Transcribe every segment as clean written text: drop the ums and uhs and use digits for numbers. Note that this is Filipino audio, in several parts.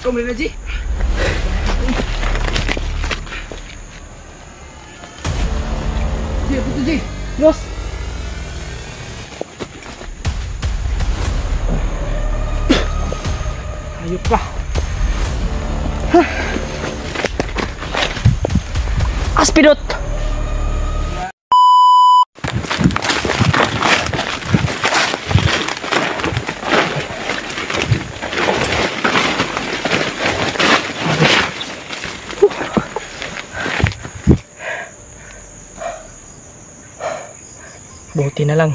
Come na, G. G, puto G. Los. Ayup ka. Aspidot. Buti na lang.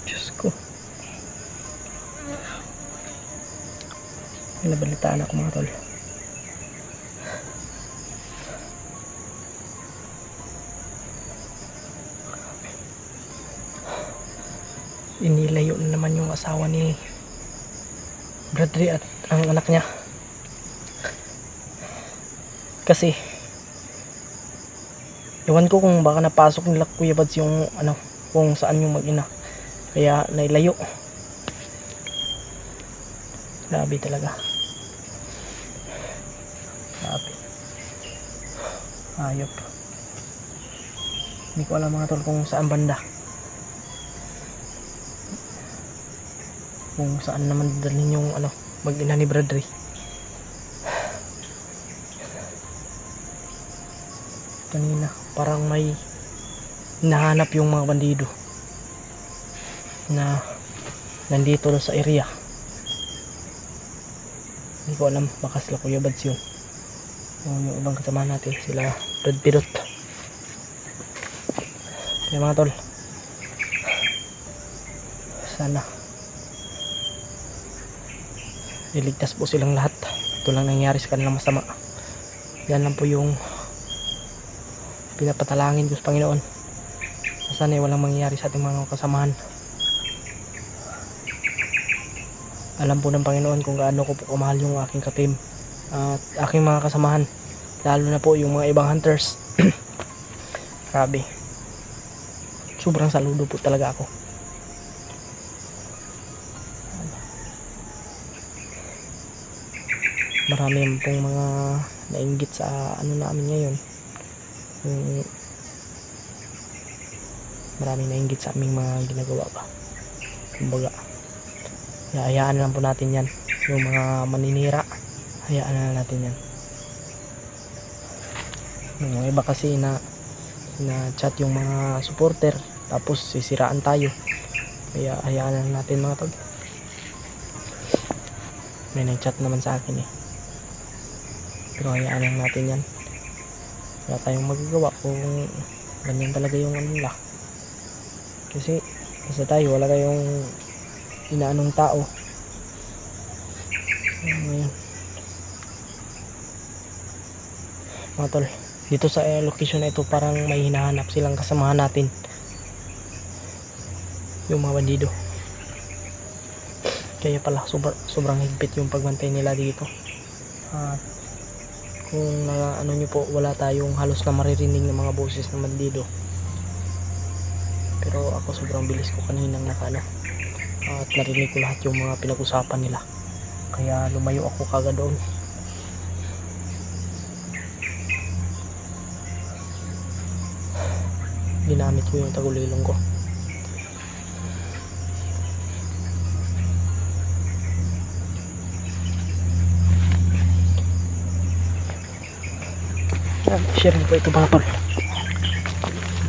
Diyos ko. May nabalitaan ako mga tol. Inilayo na naman yung asawa ni Bradley at ang anak niya. Kasi iwan ko kung baka napasok nila Kuya Bads yung kung saan yung mag-ina. Kaya nailayo. Grabe talaga. Grabe. Ayop. Hindi ko alam mga tol kung saan banda. Kung saan naman dalhin yung mag-ina ni Bradley. Kanina parang may nahanap yung mga bandido na nandito sa area. Hindi ko alam, baka sila Kuya Bads yun o yung ibang kasama natin, sila Brad Pirot. Kaya mga tol, sana iligtas po silang lahat. Ito lang nangyari sa kanilang masama. Yan lang po yung pinapatalangin ko sa Panginoon. Sana walang mangyayari sa ating mga kasamahan. Alam po ng Panginoon kung gaano ko po kamahal yung aking ka-team at aking mga kasamahan, lalo na po yung mga ibang hunters. Grabe, sobrang saludo po talaga ako. Marami pong mga nainggit sa namin ngayon. Maraming nainggit sa aming mga ginagawa pa. Kumbaga, hayaan lang po natin yan. Yung mga maninira, hayaan na natin yan. Yung iba kasi na chat yung mga supporter, tapos sisiraan tayo. Kaya hayaan lang natin mga tol. May nag-chat naman sa akin pero hayaan lang natin yan. Wala tayong magagawa kung ganyan talaga yung nila. Kasi basta tayo, wala tayong inaanong tao. Ngayon mga tol, dito sa location na ito parang may hinahanap silang kasamahan natin, yung mga bandido. Kaya pala sobrang higpit yung pagbantay nila dito. Kung nyo po, wala tayong halos na maririnig ng mga boses ng bandido. Pero ako sobrang bilis ko kaninang at narinig ko lahat yung mga pinag-usapan nila. Kaya lumayo ako kagad doon. Ginamit ko yung tagulilong ko. Share mo po ito mga tol,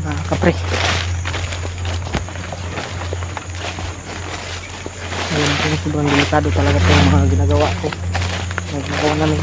mga kapre. Ayun po, sobrang delikado talaga po yung mga ginagawa ko. Ginagawa namin.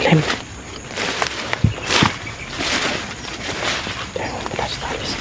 Malalim. Talis.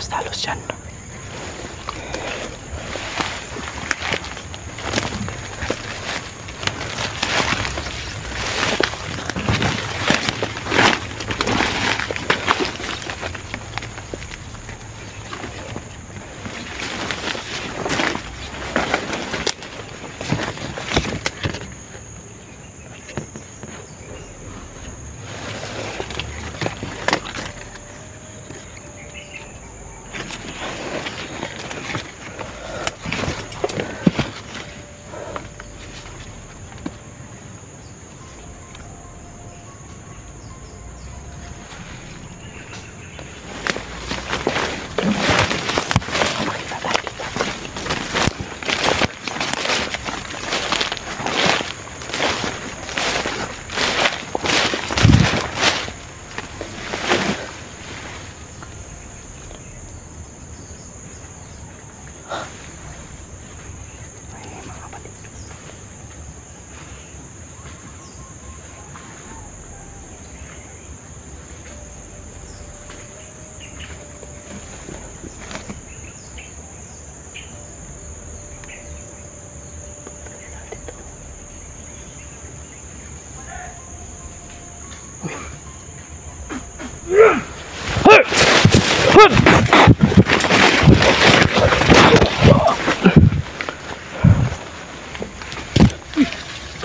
Talos dyan.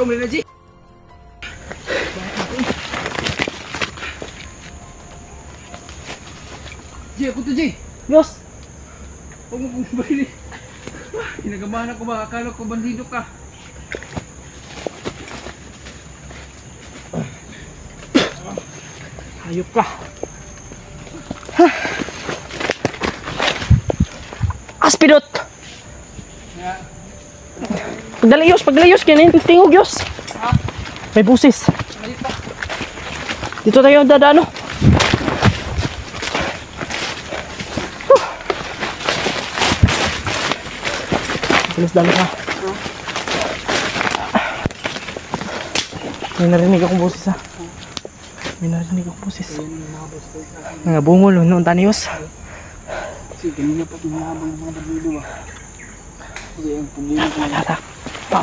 Come na, G. G, ako to, G. Diyos! Huwag mo kong bali. Hinagamahan ako ba? Akala ko bandido ka. Hayop ka. Aspidot! Pagdalayos, kinin tingog Diyos. May busis. Dito tayo dadano. Bilis dalo ka. May narinig akong busis ha. May narinig akong busis. Nga bungol noon taniyos. Kasi ganyan pa pinahabang ng mga bandido ba. Kasi ang pumili ko. Tata. Pa.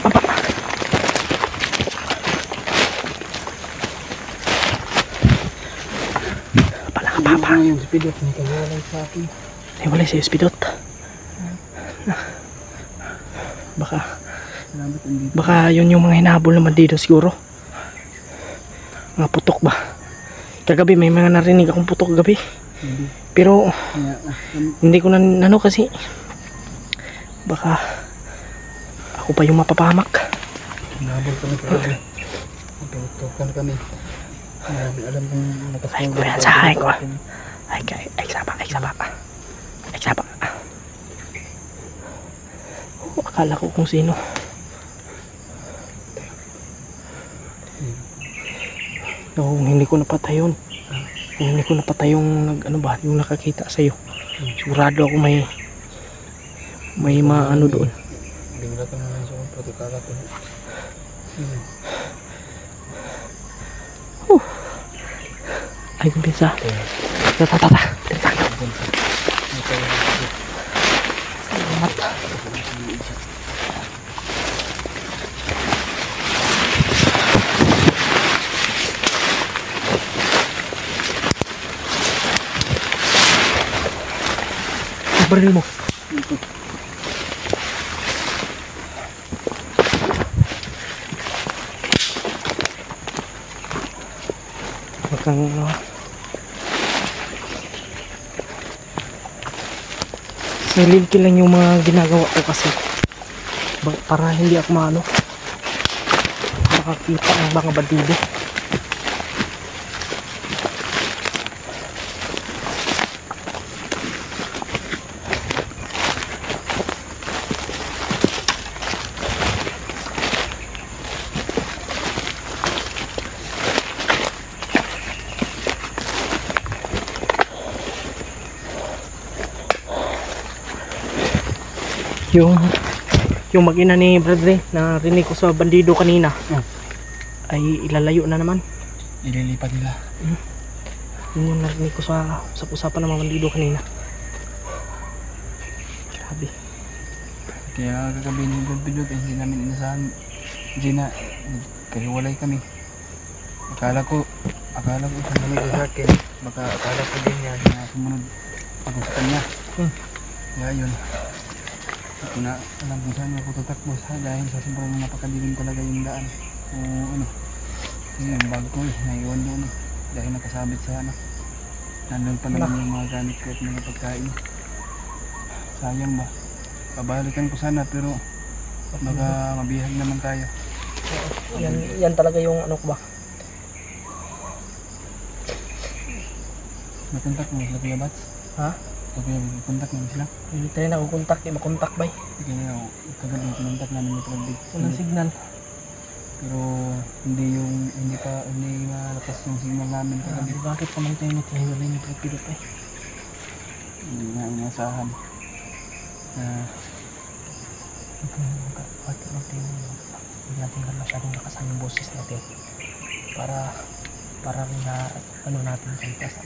Pala. Yung spidot, may kawalay sa akin. Ay, wala siya spidot. Baka yun yung mga hinahabol naman dito siguro. Mga putok ba? Kagabi may mga narinig akong putok gabi. Pero hindi ko na kasi baka ako pa yung mapapahamak. Hinahabol kami kagabi. Nagtutukan kami. Alam kong Ay ko yan sa akin ko. Ay sapa. Akala ko kung sino. Hindi ko napatay yun. Kung hindi ko napatay yung ano ba, yung nakakita sa'yo. Sigurado ako may maano doon. Bigla ka na lang sa kong patikala ko. Ay, kumpisa. Tata. Salamat. Baril mo. Kang silenti lang yung mga ginagawa ko kasi para hindi ako makakita ng mga bandido. Yung mag-ina ni Bradley na rinig ko sa bandido kanina ay ilalayo na naman. Ililipat nila. Yun yung narinig ko sa usapan ng mga bandido kanina. Grabe. Kaya kagabi ng Bilog hindi namin inasahan. Gina, kahiwalay kami. Akala ko sumunod sa akin. Baka akala ko din yan na sumunod ako sa kanya. Kaya yun. Ako na alam kung saan ako tatakbo dahil sa sobrang napakadilim talaga yung daan. O ano. Yung bag ko naiwan doon dahil nakasabit sa nandun pa naman yung mga gamit ko at mga pagkain. Sayang ba? Pabalikan ko sana pero baka mabihag naman tayo. Yan talaga yung ano ko ba? Nakontak mo sila Kuya Bats? Ha? Kontak mo sila? Hindi tayo nakukontak, di makontak ba? Kaya kagabi kinontak namin yung Bradley. Walang signal. Pero hindi malakas yung signal namin kagabi. Bakit pa man tayo nagkahiwalay ni Bradley pa? Hindi nga inasahan. Bakit hindi natin masyadong nakasan yung boses natin para na ano natin kantas.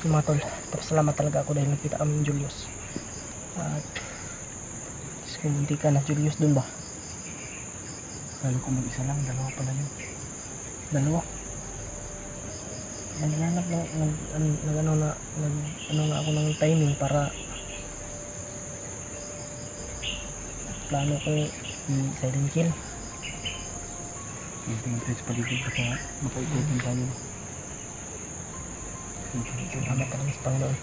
Mga tol, salamat talaga ako dahil nakita kami ng Julius. At kumunti ka na Julius dun ba? Lalo ko mag-isa lang, dalawa pala yun. Dalawa? Naghanap na ako ng timing para plano ko silent kill. Tingin-tingin sa paligid baka makaikutin tayo. Salamat talaga sa Panginoon.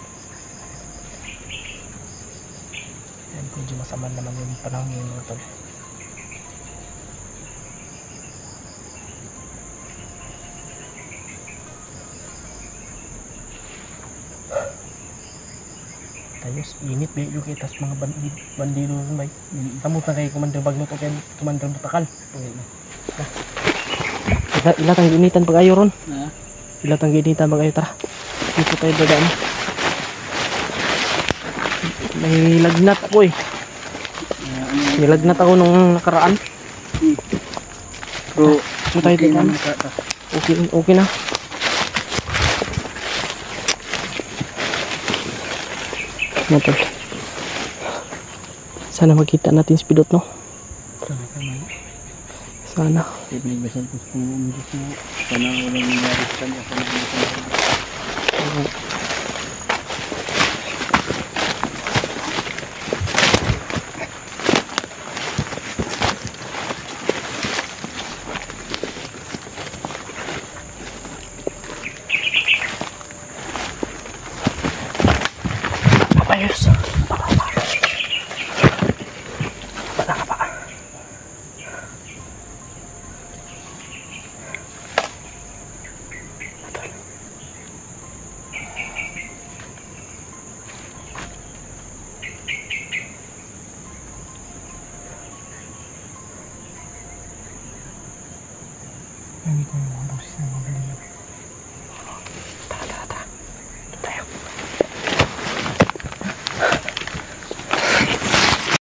Yan, medyo masama naman yung panahon yun mga tol. Tayos, init ba yung kitas mga bandido rin ba? Samot na kay Commander Bagnot o kay Commander Butakal. Ilatang ginitan pag ayo ron. Ilatang ginitan pag ayo, tara. Dito tayo dadaan. May lagnat ako eh. May lagnat ako nung nakaraan. Pero tayo dadaan. Okay na. Natin. Sana makita natin si Pidot, no? Sana. Pinagbasan ko sa umundos mo. Sana walang nangyari sa kanya. Ayos. Bata ka pa. Nandito yung mga boses ng mga galing.